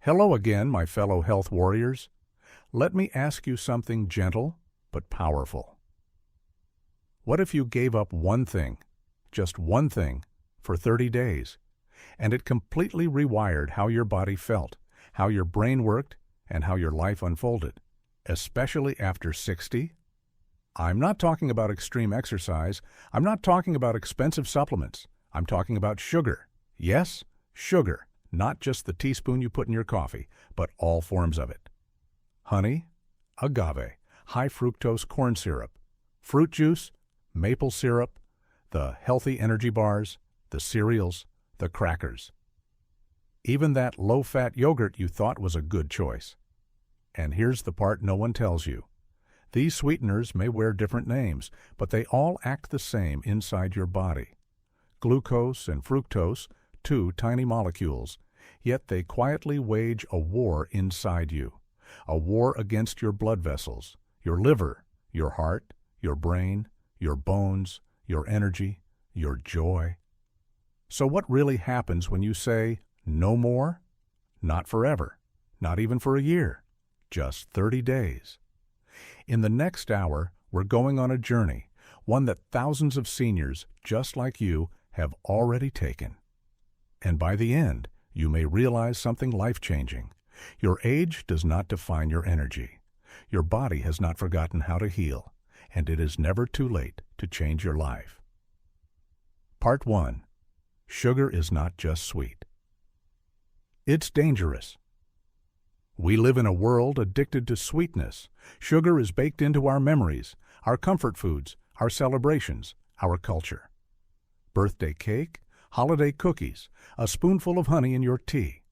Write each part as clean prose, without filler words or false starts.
Hello again, my fellow health warriors. Let me ask you something gentle but powerful. What if you gave up one thing, just one thing, for 30 days, and it completely rewired how your body felt, how your brain worked, and how your life unfolded, especially after 60? I'm not talking about extreme exercise. I'm not talking about expensive supplements. I'm talking about sugar. Yes, sugar. Not just the teaspoon you put in your coffee, but all forms of it. Honey, agave, high fructose corn syrup, fruit juice, maple syrup, the healthy energy bars, the cereals, the crackers. Even that low-fat yogurt you thought was a good choice. And here's the part no one tells you. These sweeteners may wear different names, but they all act the same inside your body. Glucose and fructose, two tiny molecules, yet they quietly wage a war inside you, a war against your blood vessels, your liver, your heart, your brain, your bones, your energy, your joy. So what really happens when you say, no more? Not forever, not even for a year, just 30 days. In the next hour, we're going on a journey, one that thousands of seniors just like you have already taken. And by the end, you may realize something life-changing. Your age does not define your energy. Your body has not forgotten how to heal, and it is never too late to change your life. Part 1. Sugar is not just sweet. It's dangerous. We live in a world addicted to sweetness. Sugar is baked into our memories, our comfort foods, our celebrations, our culture. Birthday cake, holiday cookies, a spoonful of honey in your tea.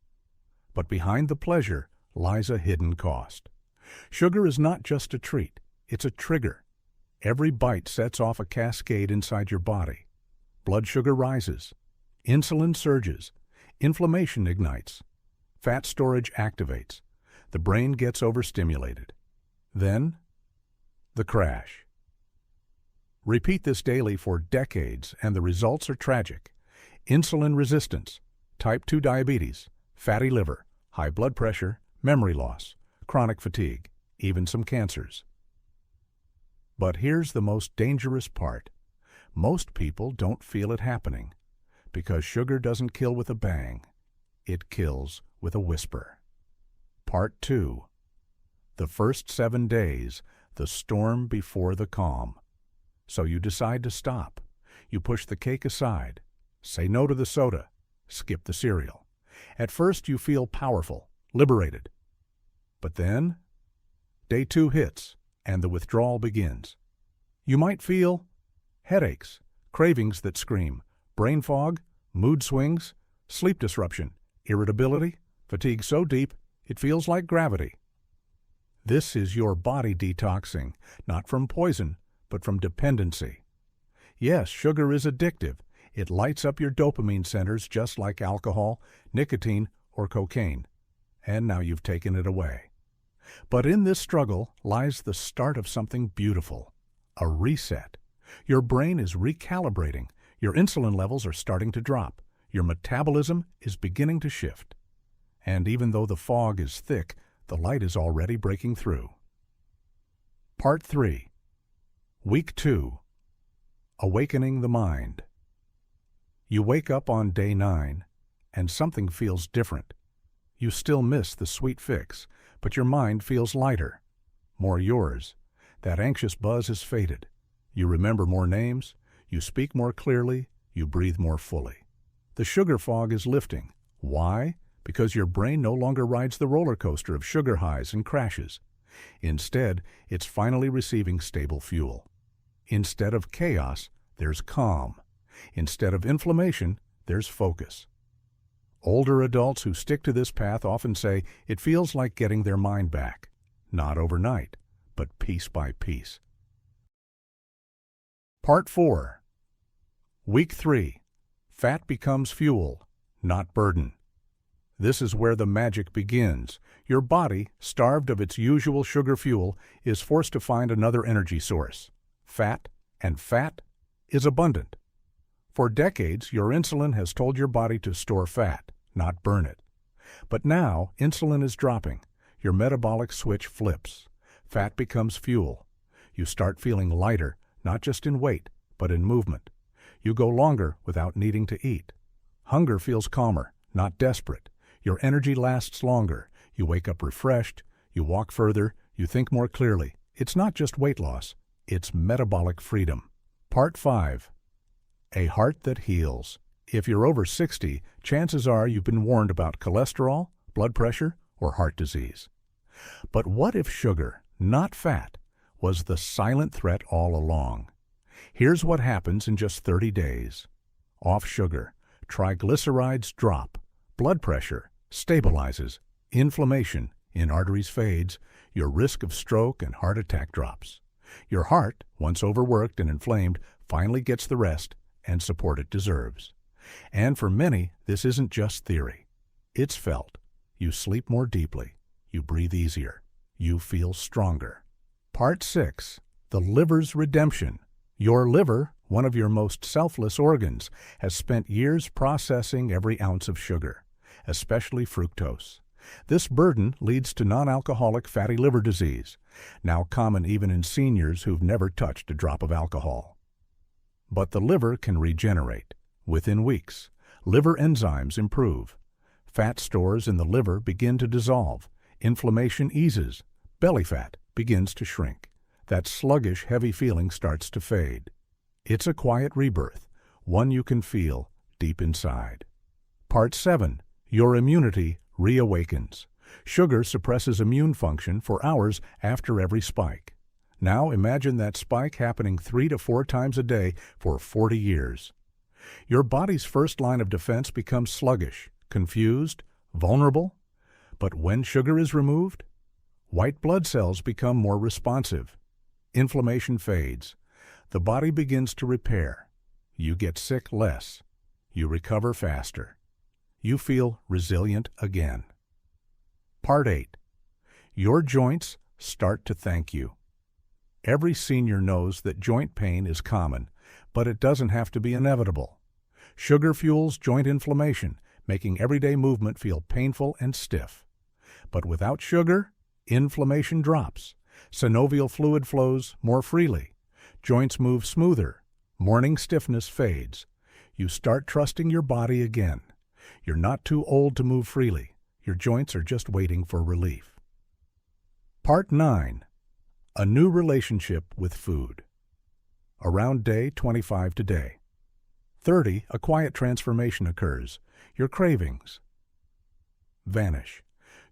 But behind the pleasure lies a hidden cost. Sugar is not just a treat, it's a trigger. Every bite sets off a cascade inside your body. Blood sugar rises, insulin surges, inflammation ignites, fat storage activates, the brain gets overstimulated. Then, the crash. Repeat this daily for decades and the results are tragic. Insulin resistance, type 2 diabetes, fatty liver, high blood pressure, memory loss, chronic fatigue, even some cancers. But here's the most dangerous part. Most people don't feel it happening, because sugar doesn't kill with a bang. It kills with a whisper. Part 2. The first 7 days, the storm before the calm. So you decide to stop. You push the cake aside. Say no to the soda. Skip the cereal. At first you feel powerful, liberated. But then, day 2 hits, and the withdrawal begins. You might feel headaches, cravings that scream, brain fog, mood swings, sleep disruption, irritability, fatigue so deep it feels like gravity. This is your body detoxing, not from poison, but from dependency. Yes, sugar is addictive. It lights up your dopamine centers just like alcohol, nicotine, or cocaine. And now you've taken it away. But in this struggle lies the start of something beautiful, a reset. Your brain is recalibrating. Your insulin levels are starting to drop. Your metabolism is beginning to shift. And even though the fog is thick, the light is already breaking through. Part 3. Week 2. Awakening the mind. You wake up on day 9, and something feels different. You still miss the sweet fix, but your mind feels lighter, more yours. That anxious buzz has faded. You remember more names, you speak more clearly, you breathe more fully. The sugar fog is lifting. Why? Because your brain no longer rides the roller coaster of sugar highs and crashes. Instead, it's finally receiving stable fuel. Instead of chaos, there's calm. Instead of inflammation, there's focus. Older adults who stick to this path often say it feels like getting their mind back. Not overnight, but piece by piece. Part 4. Week 3. Fat becomes fuel, not burden. This is where the magic begins. Your body, starved of its usual sugar fuel, is forced to find another energy source. Fat, and fat is abundant. For decades, your insulin has told your body to store fat, not burn it. But now, insulin is dropping. Your metabolic switch flips. Fat becomes fuel. You start feeling lighter, not just in weight, but in movement. You go longer without needing to eat. Hunger feels calmer, not desperate. Your energy lasts longer. You wake up refreshed. You walk further. You think more clearly. It's not just weight loss. It's metabolic freedom. Part 5. A heart that heals. If you're over 60, chances are you've been warned about cholesterol, blood pressure, or heart disease. But what if sugar, not fat, was the silent threat all along? Here's what happens in just 30 days. Off sugar, triglycerides drop, blood pressure stabilizes, inflammation in arteries fades, your risk of stroke and heart attack drops. Your heart, once overworked and inflamed, finally gets the rest and support it deserves. And for many, this isn't just theory. It's felt. You sleep more deeply. You breathe easier. You feel stronger. Part 6. The liver's redemption. Your liver, one of your most selfless organs, has spent years processing every ounce of sugar, especially fructose. This burden leads to non-alcoholic fatty liver disease, now common even in seniors who've never touched a drop of alcohol. But the liver can regenerate. Within weeks, liver enzymes improve. Fat stores in the liver begin to dissolve. Inflammation eases. Belly fat begins to shrink. That sluggish, heavy feeling starts to fade. It's a quiet rebirth, one you can feel deep inside. Part 7. Your immunity reawakens. Sugar suppresses immune function for hours after every spike. Now imagine that spike happening 3 to 4 times a day for 40 years. Your body's first line of defense becomes sluggish, confused, vulnerable. But when sugar is removed, white blood cells become more responsive. Inflammation fades. The body begins to repair. You get sick less. You recover faster. You feel resilient again. Part 8. Your joints start to thank you. Every senior knows that joint pain is common, but it doesn't have to be inevitable. Sugar fuels joint inflammation, making everyday movement feel painful and stiff. But without sugar, inflammation drops. Synovial fluid flows more freely. Joints move smoother. Morning stiffness fades. You start trusting your body again. You're not too old to move freely. Your joints are just waiting for relief. Part 9. A new relationship with food. Around day 25 today. 30, a quiet transformation occurs. Your cravings vanish.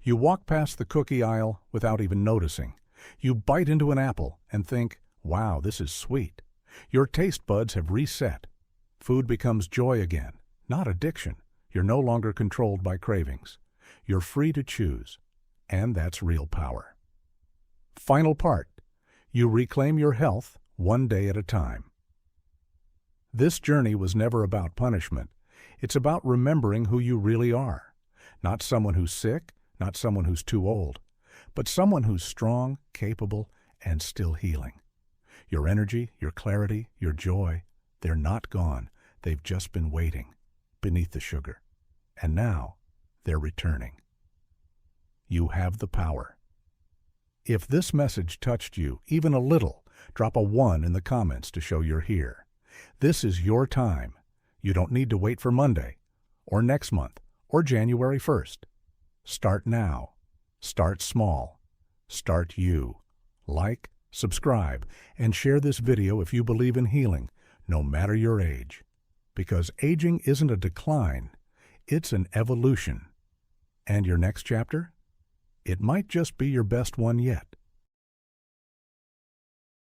You walk past the cookie aisle without even noticing. You bite into an apple and think, wow, this is sweet. Your taste buds have reset. Food becomes joy again, not addiction. You're no longer controlled by cravings. You're free to choose, and that's real power. Final part. You reclaim your health one day at a time. This journey was never about punishment. It's about remembering who you really are. Not someone who's sick, not someone who's too old, but someone who's strong, capable, and still healing. Your energy, your clarity, your joy, they're not gone. They've just been waiting beneath the sugar. And now, they're returning. You have the power. If this message touched you even a little, drop a 1 in the comments to show you're here. This is your time. You don't need to wait for Monday, or next month, or January 1st. Start now. Start small. Start you. Like, subscribe, and share this video if you believe in healing, no matter your age. Because aging isn't a decline, it's an evolution. And your next chapter? It might just be your best one yet.